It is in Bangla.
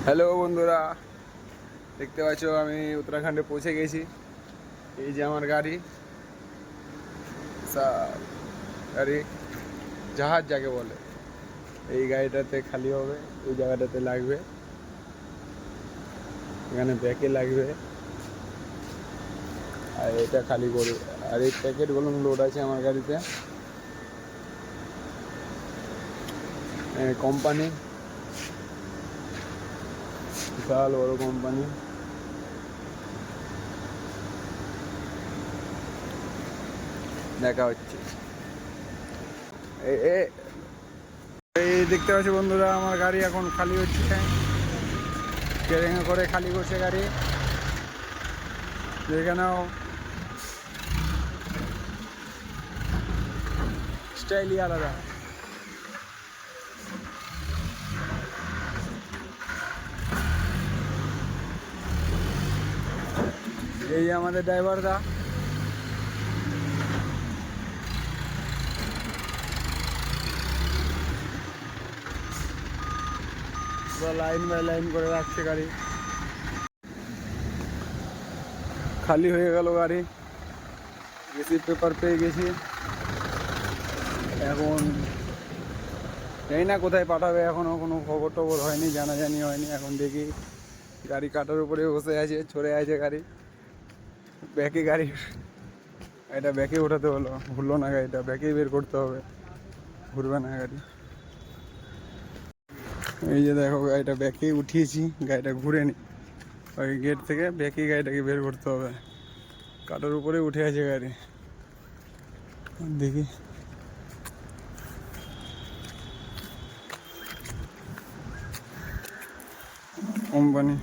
হ্যালো বন্ধুরা, দেখতে পাচ্ছ আমি উত্তরাখণ্ডে পৌঁছে গেছি। এই যে আমার গাড়ি, গাড়ি জাহাজ যাকে বলে। এই গাড়িটাতে খালি হবে, এই জায়গাটাতে লাগবে, এখানে ব্যাকে লাগবে, আর এটা খালি করবে। আর এই প্যাকেটগুলো লোড আছে আমার গাড়িতে। কোম্পানি বিশাল বড় কোম্পানি। দেখা হচ্ছে। এই দেখতে পাচ্ছি বন্ধুরা, আমার গাড়ি এখন খালি হচ্ছে, ট্রেনে করে খালি করছে গাড়ি। যেখানেও স্টাইলই আলাদা। এই আমাদের ড্রাইভারদা, লাইন বাই লাইন করে রাখছে গাড়ি। খালি হয়ে গেল গাড়ি, রিসিভ পেপার পেয়ে গেছি। এখন জানি না কোথায় পাঠাবে, এখনও কোনো খবর টবর হয়নি, জানাজানি হয়নি। এখন দেখি গাড়ি কাটার উপরে বসে আছে, চড়ে আছে গাড়ি। ব্যাকে গাড়ি, এটা ব্যাকে ওঠাতে ভুললো না, গাড়িটা ব্যাকেই বের করতে হবে, ঘুরবে না গাড়ি। এই যে দেখো, গাড়িটা ব্যাকেই উঠিয়েছি, গাড়িটা ঘুরে নি, ওই গেট থেকে ব্যাকেই গাড়িটাকে বের করতে হবে। কাটার উপরে উঠে আছে গাড়ি। দেখি কোম্পানি